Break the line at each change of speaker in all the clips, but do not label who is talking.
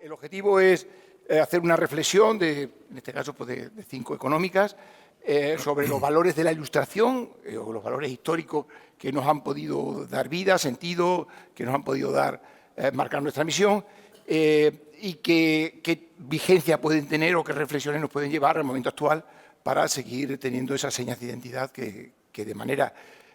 El objetivo es hacer una reflexión, en este caso pues de 5 económicas, sobre los valores de la Ilustración o los valores históricos que nos han podido dar vida, sentido, que nos han podido marcar nuestra misión y qué vigencia pueden tener o qué reflexiones nos pueden llevar al momento actual para seguir teniendo esas señas de identidad que de manera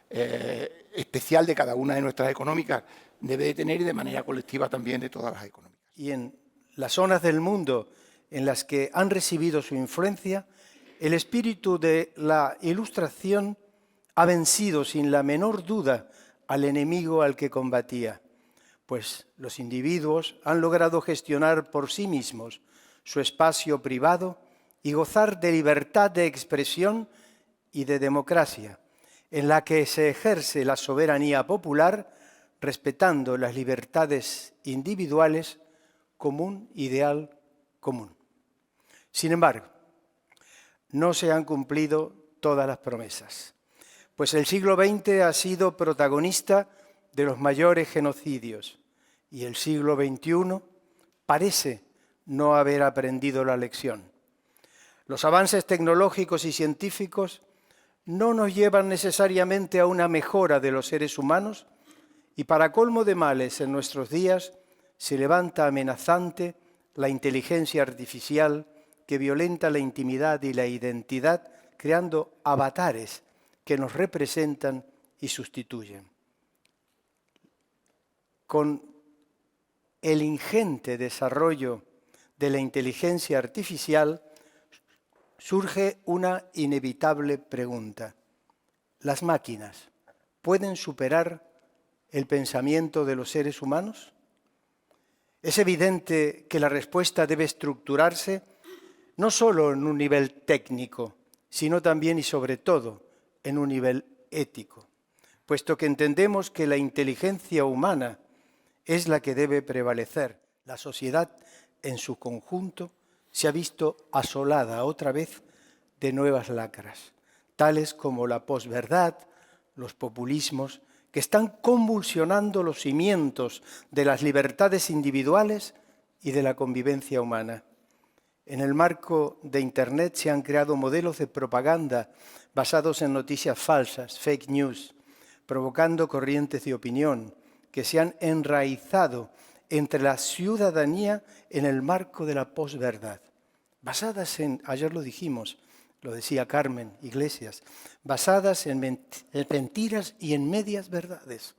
especial de cada una de nuestras económicas debe de tener y de manera colectiva también de todas las económicas.
Y en las zonas del mundo en las que han recibido su influencia, el espíritu de la Ilustración ha vencido sin la menor duda al enemigo al que combatía, pues los individuos han logrado gestionar por sí mismos su espacio privado y gozar de libertad de expresión y de democracia, en la que se ejerce la soberanía popular respetando las libertades individuales como un ideal común. Sin embargo, no se han cumplido todas las promesas, pues el siglo XX ha sido protagonista de los mayores genocidios y el siglo XXI parece no haber aprendido la lección. Los avances tecnológicos y científicos no nos llevan necesariamente a una mejora de los seres humanos y para colmo de males en nuestros días se levanta amenazante la inteligencia artificial que violenta la intimidad y la identidad creando avatares que nos representan y sustituyen. Con el ingente desarrollo de la inteligencia artificial surge una inevitable pregunta. ¿Las máquinas pueden superar el pensamiento de los seres humanos? Es evidente que la respuesta debe estructurarse no solo en un nivel técnico, sino también y sobre todo en un nivel ético, puesto que entendemos que la inteligencia humana es la que debe prevalecer. La sociedad en su conjunto se ha visto asolada otra vez de nuevas lacras, tales como la posverdad, los populismos, que están convulsionando los cimientos de las libertades individuales y de la convivencia humana. En el marco de Internet se han creado modelos de propaganda basados en noticias falsas, fake news, provocando corrientes de opinión que se han enraizado entre la ciudadanía en el marco de la posverdad. Basadas en, ayer lo dijimos, lo decía Carmen Iglesias, basadas en mentiras y en medias verdades,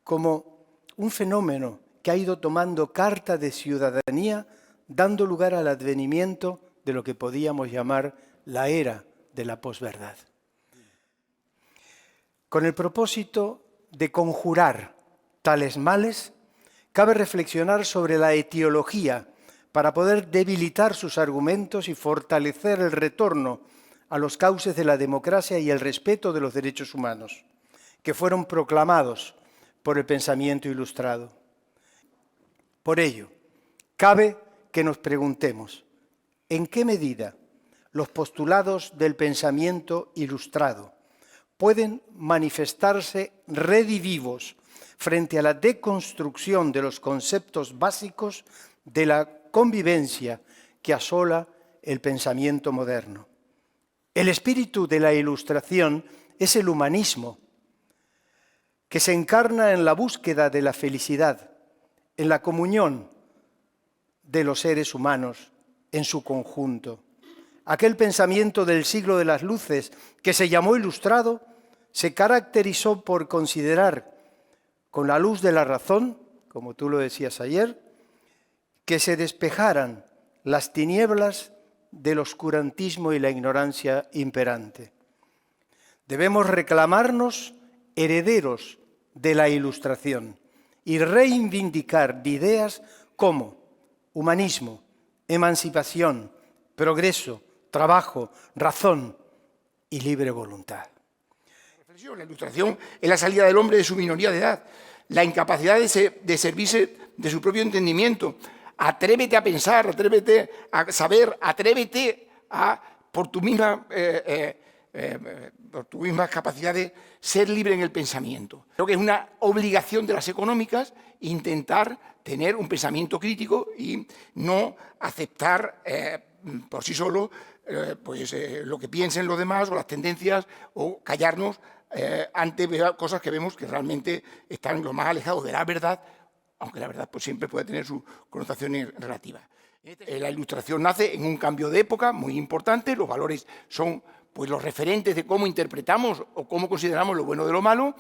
como un fenómeno que ha ido tomando carta de ciudadanía, dando lugar al advenimiento de lo que podíamos llamar la era de la posverdad. Con el propósito de conjurar tales males, cabe reflexionar sobre la etiología para poder debilitar sus argumentos y fortalecer el retorno a los cauces de la democracia y el respeto de los derechos humanos, que fueron proclamados por el pensamiento ilustrado. Por ello, cabe que nos preguntemos, ¿en qué medida los postulados del pensamiento ilustrado pueden manifestarse redivivos frente a la deconstrucción de los conceptos básicos de la convivencia que asola el pensamiento moderno? El espíritu de la Ilustración es el humanismo, que se encarna en la búsqueda de la felicidad, en la comunión de los seres humanos en su conjunto. Aquel pensamiento del siglo de las luces que se llamó ilustrado se caracterizó por considerar con la luz de la razón, como tú lo decías ayer, que se despejaran las tinieblas del oscurantismo y la ignorancia imperante. Debemos reclamarnos herederos de la Ilustración y reivindicar ideas como humanismo, emancipación, progreso, trabajo, razón y libre voluntad.
La Ilustración es la salida del hombre de su minoría de edad, la incapacidad de servirse de su propio entendimiento. Atrévete a pensar, atrévete a saber, atrévete a, por tu misma por tu misma capacidad de ser libre en el pensamiento. Creo que es una obligación de las económicas intentar tener un pensamiento crítico y no aceptar por sí solo lo que piensen los demás o las tendencias, o callarnos ante cosas que vemos que realmente están lo más alejados de la verdad, aunque la verdad pues siempre puede tener sus connotaciones relativas. La Ilustración nace en un cambio de época muy importante. Los valores son pues los referentes de cómo interpretamos o cómo consideramos lo bueno de lo malo.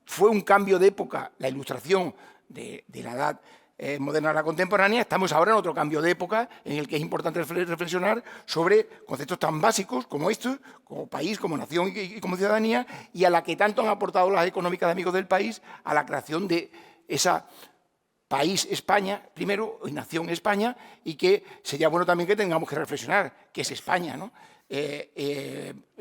Fue un cambio de época la Ilustración de la edad moderna a la contemporánea. Estamos ahora en otro cambio de época en el que es importante reflexionar sobre conceptos tan básicos como estos, como país, como nación y como ciudadanía, y a la que tanto han aportado las económicas de Amigos del País a la creación de esa país España, primero, y nación España, y que sería bueno también que tengamos que reflexionar qué es España, ¿no?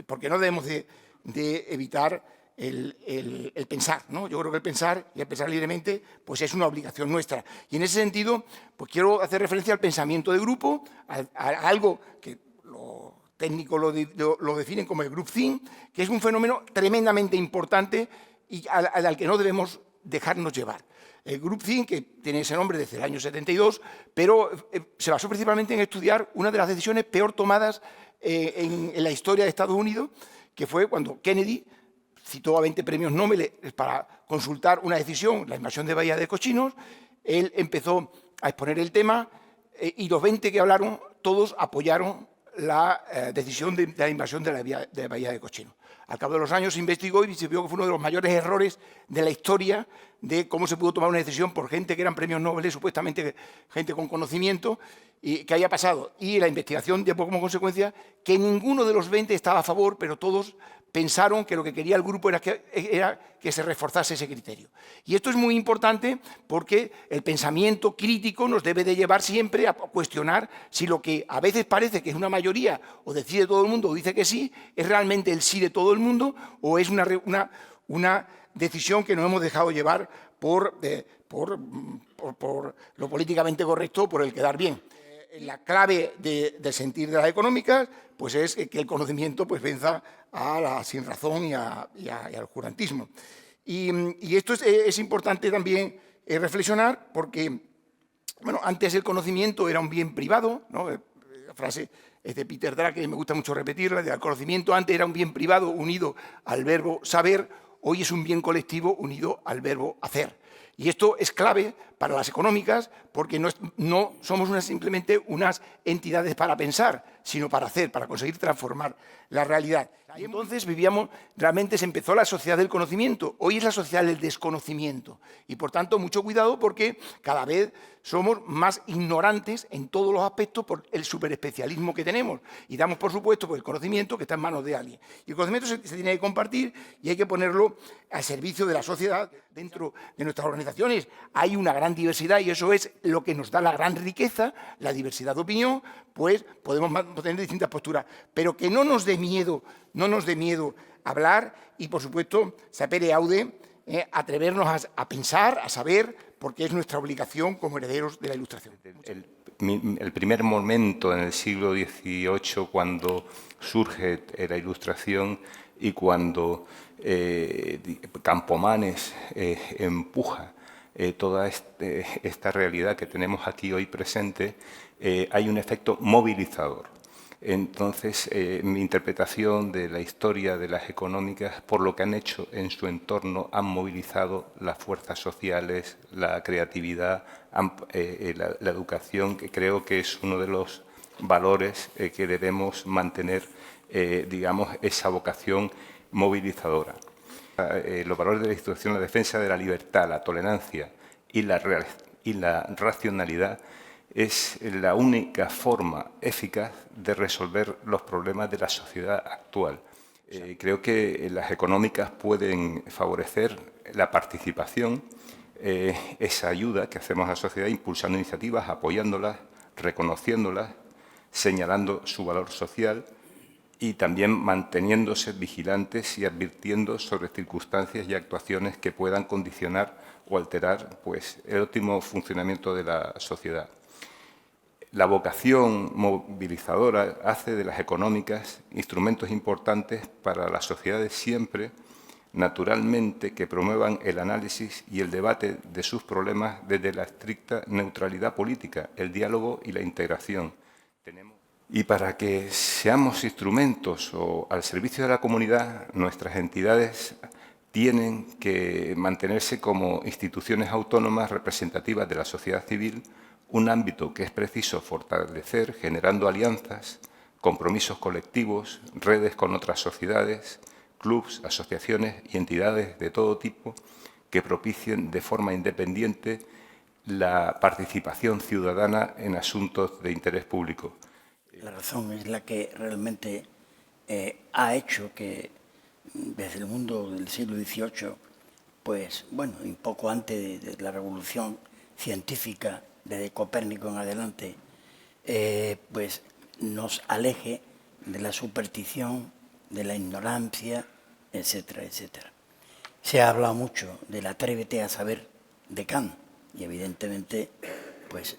Porque no debemos de evitar el pensar, ¿no? Yo creo que el pensar y el pensar libremente pues es una obligación nuestra. Y en ese sentido, pues quiero hacer referencia al pensamiento de grupo, a algo que los técnicos lo definen como el group think, que es un fenómeno tremendamente importante y al que no debemos dejarnos llevar. El Group Think, que tiene ese nombre desde el año 72, pero se basó principalmente en estudiar una de las decisiones peor tomadas en la historia de Estados Unidos, que fue cuando Kennedy citó a 20 premios Nobel para consultar una decisión, la invasión de Bahía de Cochinos. Él empezó a exponer el tema y los 20 que hablaron, todos apoyaron la decisión de la invasión de la Bahía de Cochinos. Al cabo de los años se investigó y se vio que fue uno de los mayores errores de la historia de cómo se pudo tomar una decisión por gente que eran premios Nobel, supuestamente gente con conocimiento, y que haya pasado. Y la investigación dio como consecuencia que ninguno de los 20 estaba a favor, pero todos pensaron que lo que quería el grupo era que se reforzase ese criterio. Y esto es muy importante porque el pensamiento crítico nos debe de llevar siempre a cuestionar si lo que a veces parece que es una mayoría o decide todo el mundo o dice que sí, es realmente el sí de todo el mundo o es una decisión que nos hemos dejado llevar por lo políticamente correcto, por el quedar bien. La clave del sentir de las económicas pues es que el conocimiento pues venza a la sinrazón y al oscurantismo. Y esto es importante también reflexionar porque, bueno, antes el conocimiento era un bien privado, ¿no? La frase es de Peter Drucker y me gusta mucho repetirla, el conocimiento antes era un bien privado unido al verbo saber, hoy es un bien colectivo unido al verbo hacer. Y esto es clave para las económicas porque no somos simplemente unas entidades para pensar, sino para hacer, para conseguir transformar la realidad. Y entonces realmente se empezó la sociedad del conocimiento, hoy es la sociedad del desconocimiento. Y por tanto, mucho cuidado porque cada vez somos más ignorantes en todos los aspectos por el superespecialismo que tenemos. Y damos por supuesto por el conocimiento que está en manos de alguien. Y el conocimiento se tiene que compartir y hay que ponerlo al servicio de la sociedad. Dentro de nuestras organizaciones hay una gran diversidad y eso es lo que nos da la gran riqueza, la diversidad de opinión, pues podemos tener distintas posturas, pero que no nos dé miedo hablar y, por supuesto, sapere aude, atrevernos a pensar, a saber, porque es nuestra obligación como herederos de la Ilustración.
El primer momento en el siglo XVIII cuando surge la Ilustración y cuando Campomanes empuja toda esta realidad que tenemos aquí hoy presente, hay un efecto movilizador. Entonces, mi interpretación de la historia de las económicas, por lo que han hecho en su entorno, han movilizado las fuerzas sociales, la creatividad, la educación, que creo que es uno de los valores que debemos mantener, digamos, esa vocación movilizadora. Los valores de la Ilustración, la defensa de la libertad, la tolerancia y la racionalidad es la única forma eficaz de resolver los problemas de la sociedad actual. Creo que las económicas pueden favorecer la participación, esa ayuda que hacemos a la sociedad, impulsando iniciativas, apoyándolas, reconociéndolas, señalando su valor social y también manteniéndose vigilantes y advirtiendo sobre circunstancias y actuaciones que puedan condicionar o alterar pues, el óptimo funcionamiento de la sociedad. La vocación movilizadora hace de las económicas instrumentos importantes para las sociedades siempre, naturalmente, que promuevan el análisis y el debate de sus problemas desde la estricta neutralidad política, el diálogo y la integración. Y para que seamos instrumentos o al servicio de la comunidad, nuestras entidades tienen que mantenerse como instituciones autónomas representativas de la sociedad civil, un ámbito que es preciso fortalecer generando alianzas, compromisos colectivos, redes con otras sociedades, clubs, asociaciones y entidades de todo tipo que propicien de forma independiente la participación ciudadana en asuntos de interés público.
La razón es la que realmente ha hecho que desde el mundo del siglo XVIII, pues bueno, un poco antes de la revolución científica, desde Copérnico en adelante, pues nos aleje de la superstición, de la ignorancia, etcétera, etcétera. Se ha hablado mucho del atrévete a saber de Kant y evidentemente pues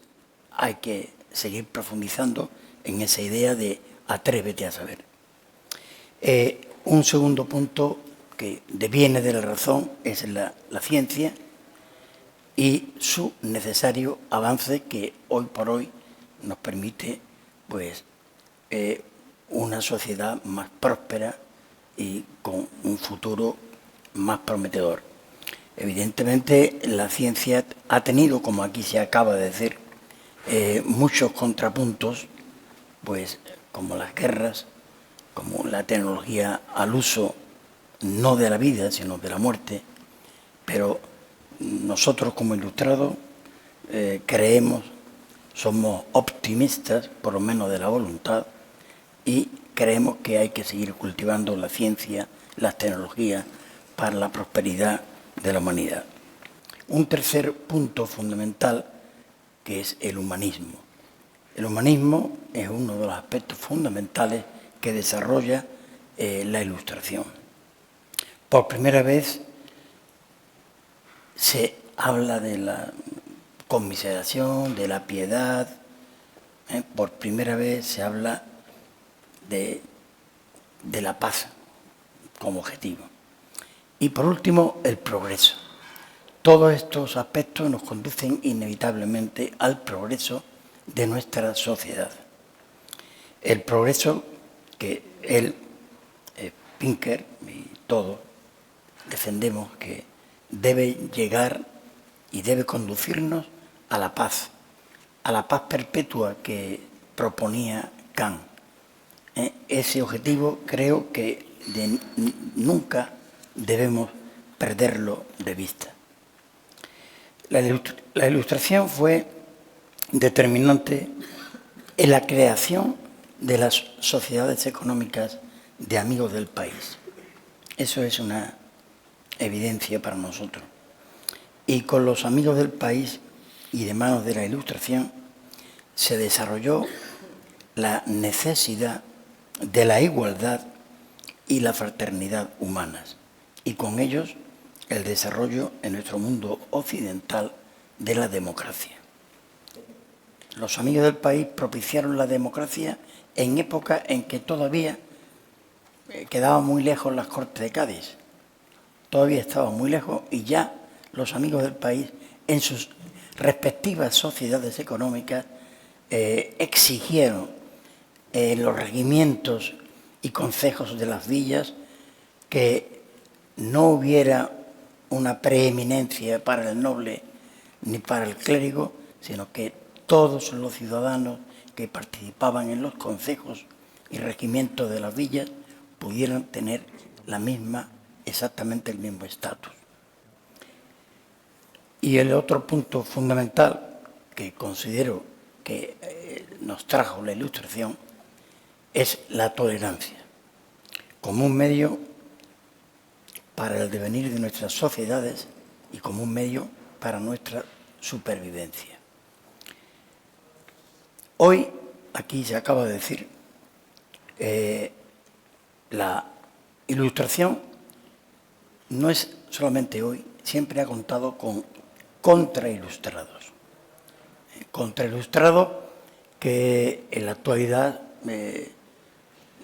hay que seguir profundizando en esa idea de atrévete a saber. Un segundo punto que deviene de la razón es la ciencia y su necesario avance que hoy por hoy nos permite pues, una sociedad más próspera y con un futuro más prometedor. Evidentemente la ciencia ha tenido, como aquí se acaba de decir, muchos contrapuntos, pues como las guerras, como la tecnología al uso no de la vida, sino de la muerte, pero nosotros como ilustrados creemos, somos optimistas, por lo menos de la voluntad, y creemos que hay que seguir cultivando la ciencia, las tecnologías, para la prosperidad de la humanidad. Un tercer punto fundamental que es el humanismo. El humanismo es uno de los aspectos fundamentales que desarrolla la Ilustración. Por primera vez se habla de la conmiseración, de la piedad, por primera vez se habla de la paz como objetivo. Y por último, el progreso. Todos estos aspectos nos conducen inevitablemente al progreso de nuestra sociedad. El progreso que él, Pinker y todos defendemos que debe llegar y debe conducirnos a la paz perpetua que proponía Kant. Ese objetivo creo que nunca debemos perderlo de vista. La Ilustración fue determinante en la creación de las sociedades económicas de amigos del país. Eso es una evidencia para nosotros. Y con los amigos del país y de manos de la Ilustración se desarrolló la necesidad de la igualdad y la fraternidad humanas, y con ellos el desarrollo en nuestro mundo occidental de la democracia. Los amigos del país propiciaron la democracia en época en que todavía quedaban muy lejos las Cortes de Cádiz. Todavía estaban muy lejos y ya los amigos del país en sus respectivas sociedades económicas exigieron los regimientos y concejos de las villas que no hubiera una preeminencia para el noble ni para el clérigo, sino que todos los ciudadanos que participaban en los concejos y regimientos de las villas pudieran tener exactamente el mismo estatus. Y el otro punto fundamental que considero que nos trajo la Ilustración es la tolerancia, como un medio para el devenir de nuestras sociedades y como un medio para nuestra supervivencia. Hoy, aquí se acaba de decir, la Ilustración no es solamente hoy, siempre ha contado con contrailustrados. Contrailustrados que en la actualidad,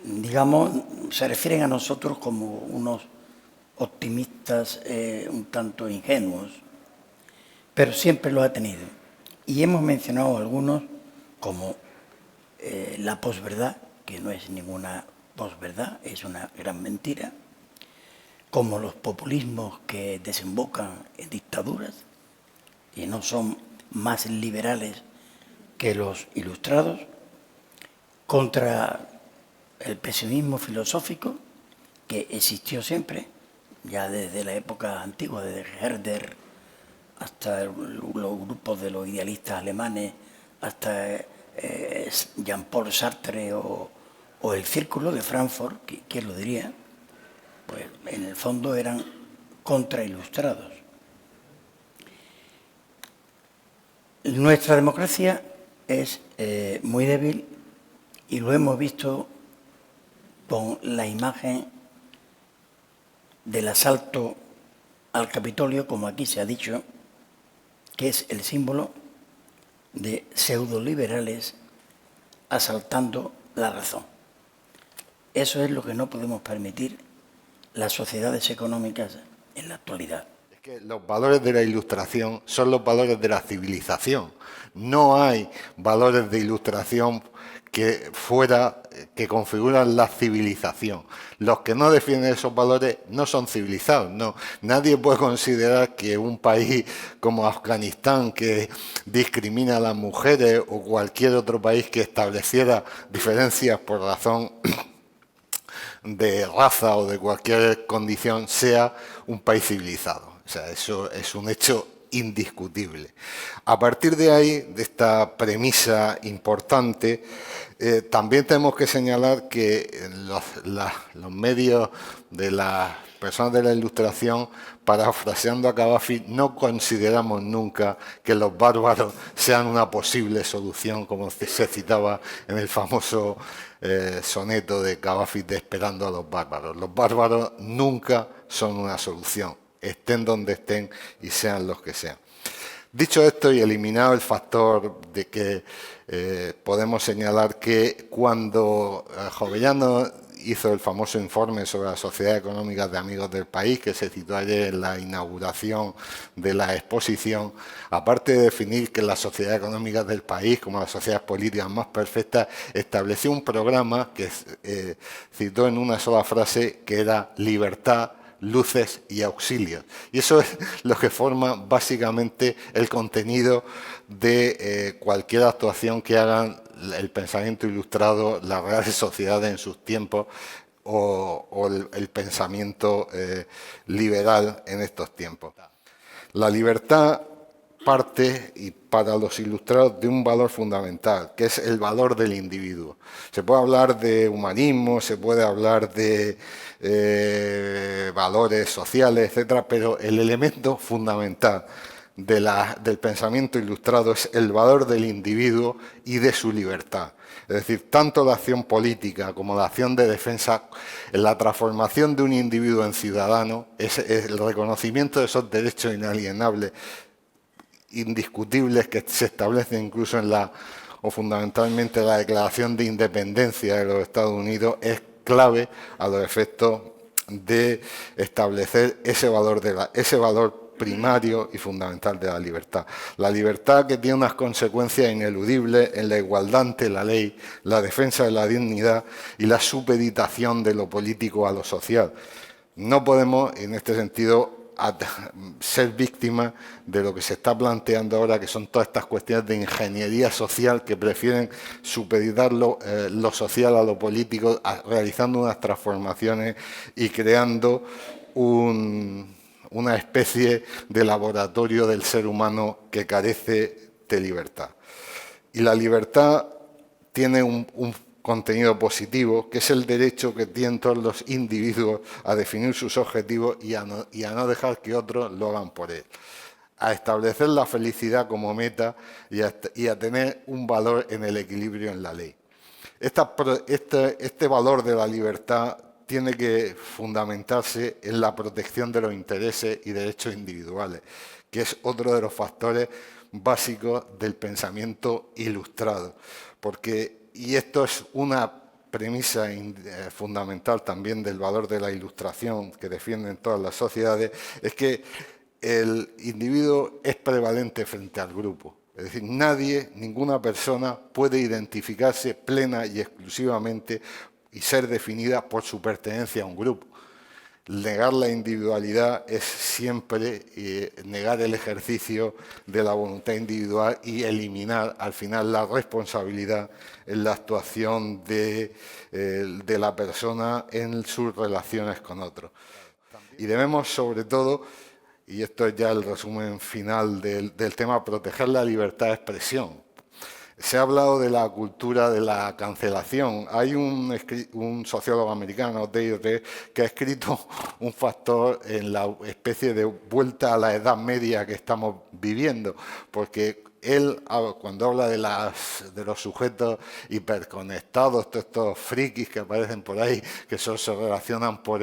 digamos, se refieren a nosotros como unos optimistas un tanto ingenuos, pero siempre lo ha tenido. Y hemos mencionado algunos como la posverdad, que no es ninguna posverdad, es una gran mentira, como los populismos que desembocan en dictaduras y no son más liberales que los ilustrados, contra el pesimismo filosófico que existió siempre, ya desde la época antigua, desde Herder hasta los grupos de los idealistas alemanes, hasta Jean-Paul Sartre o el Círculo de Frankfurt, ¿quién lo diría? Pues en el fondo eran contrailustrados. Nuestra democracia es muy débil y lo hemos visto con la imagen del asalto al Capitolio, como aquí se ha dicho, que es el símbolo de pseudoliberales asaltando la razón. Eso es lo que no podemos permitir las sociedades económicas en la actualidad.
Es que los valores de la Ilustración son los valores de la civilización. No hay valores de Ilustración que configuran la civilización. Los que no defienden esos valores no son civilizados. No. Nadie puede considerar que un país como Afganistán, que discrimina a las mujeres, o cualquier otro país que estableciera diferencias por razón de raza o de cualquier condición, sea un país civilizado. O sea, eso es un hecho indiscutible. A partir de ahí, de esta premisa importante, también tenemos que señalar que los medios de las personas de la Ilustración, parafraseando a Cavafy, no consideramos nunca que los bárbaros sean una posible solución, como se citaba en el famoso soneto de Cavafy de Esperando a los bárbaros. Los bárbaros nunca son una solución, estén donde estén y sean los que sean. Dicho esto y eliminado el factor de que podemos señalar que cuando Jovellanos hizo el famoso informe sobre las sociedades económicas de amigos del país, que se citó ayer en la inauguración de la exposición, aparte de definir que las sociedades económicas del país, como las sociedades políticas más perfectas, estableció un programa que citó en una sola frase, que era libertad, luces y auxilios. Y eso es lo que forma básicamente el contenido de cualquier actuación que hagan el pensamiento ilustrado, las reales sociedades en sus tiempos o el pensamiento liberal en estos tiempos. La libertad parte, y para los ilustrados, de un valor fundamental, que es el valor del individuo. Se puede hablar de humanismo, se puede hablar de valores sociales, etcétera, pero el elemento fundamental del pensamiento ilustrado es el valor del individuo y de su libertad. Es decir, tanto la acción política como la acción de defensa, la transformación de un individuo en ciudadano, es el reconocimiento de esos derechos inalienables, indiscutibles, que se establecen incluso o fundamentalmente en la Declaración de Independencia de los Estados Unidos, es clave a los efectos de establecer ese valor primario y fundamental de la libertad. La libertad, que tiene unas consecuencias ineludibles en la igualdad ante la ley, la defensa de la dignidad y la supeditación de lo político a lo social. No podemos, en este sentido, ser víctimas de lo que se está planteando ahora, que son todas estas cuestiones de ingeniería social que prefieren supeditar lo social a lo político, realizando unas transformaciones y creando una especie de laboratorio del ser humano que carece de libertad. Y la libertad tiene un contenido positivo, que es el derecho que tienen todos los individuos a definir sus objetivos y a no dejar que otros lo hagan por él, a establecer la felicidad como meta y a tener un valor en el equilibrio en la ley. Este valor de la libertad tiene que fundamentarse en la protección de los intereses y derechos individuales, que es otro de los factores básicos del pensamiento ilustrado. Y esto es una premisa fundamental también del valor de la ilustración que defienden todas las sociedades, es que el individuo es prevalente frente al grupo. Es decir, ninguna persona puede identificarse plena y exclusivamente y ser definida por su pertenencia a un grupo. Negar la individualidad es siempre negar el ejercicio de la voluntad individual y eliminar al final la responsabilidad en la actuación de la persona en sus relaciones con otros. Y debemos, sobre todo, y esto es ya el resumen final del tema, proteger la libertad de expresión. Se ha hablado de la cultura de la cancelación. Hay un sociólogo americano, David Reed, que ha escrito un factor en la especie de vuelta a la Edad Media que estamos viviendo, porque él, cuando habla de los sujetos hiperconectados, todos estos frikis que aparecen por ahí, que solo se relacionan por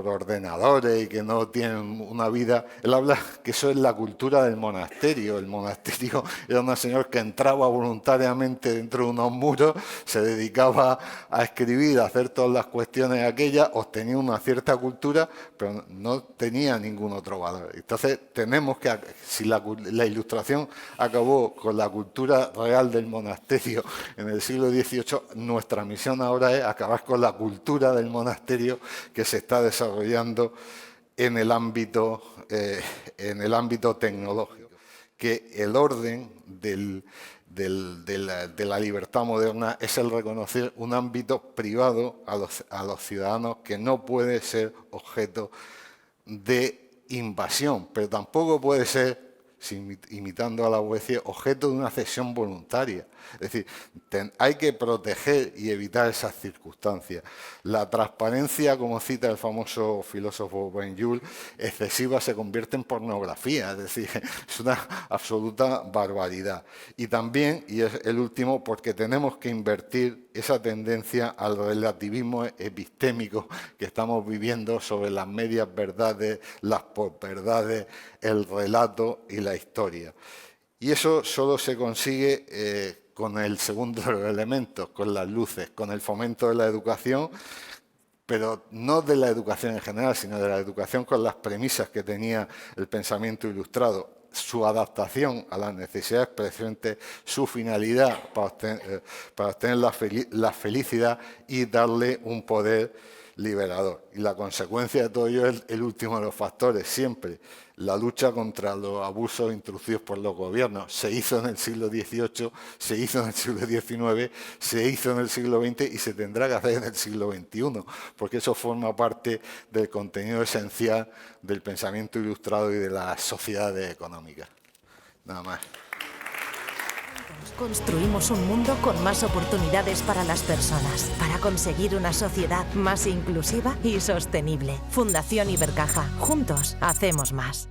ordenadores y que no tienen una vida, él habla que eso es la cultura del monasterio. El monasterio era una señora que entraba voluntariamente dentro de unos muros, se dedicaba a escribir, a hacer todas las cuestiones aquellas, obtenía una cierta cultura, pero no tenía ningún otro valor. Entonces tenemos que, si la Ilustración acabó con la cultura real del monasterio en el siglo XVIII, nuestra misión ahora es acabar con la cultura del monasterio que se está desarrollando en el ámbito tecnológico, que el orden de la libertad moderna es el reconocer un ámbito privado a los ciudadanos que no puede ser objeto de invasión, pero tampoco puede ser, imitando a la Boétie, objeto de una cesión voluntaria. Es decir, hay que proteger y evitar esas circunstancias. La transparencia, como cita el famoso filósofo Ben-Yul, excesiva se convierte en pornografía, es decir, es una absoluta barbaridad. Y también, y es el último, porque tenemos que invertir esa tendencia al relativismo epistémico que estamos viviendo sobre las medias verdades, las posverdades, el relato y la historia. Y eso solo se consigue con el segundo de los elementos, con las luces, con el fomento de la educación, pero no de la educación en general, sino de la educación con las premisas que tenía el pensamiento ilustrado, su adaptación a las necesidades presentes, su finalidad para obtener la felicidad y darle un poder liberador. Y la consecuencia de todo ello es el último de los factores, siempre la lucha contra los abusos introducidos por los gobiernos. Se hizo en el siglo XVIII, se hizo en el siglo XIX, se hizo en el siglo XX y se tendrá que hacer en el siglo XXI, porque eso forma parte del contenido esencial del pensamiento ilustrado y de las sociedades económicas. Nada más.
Construimos un mundo con más oportunidades para las personas, para conseguir una sociedad más inclusiva y sostenible. Fundación Ibercaja. Juntos hacemos más.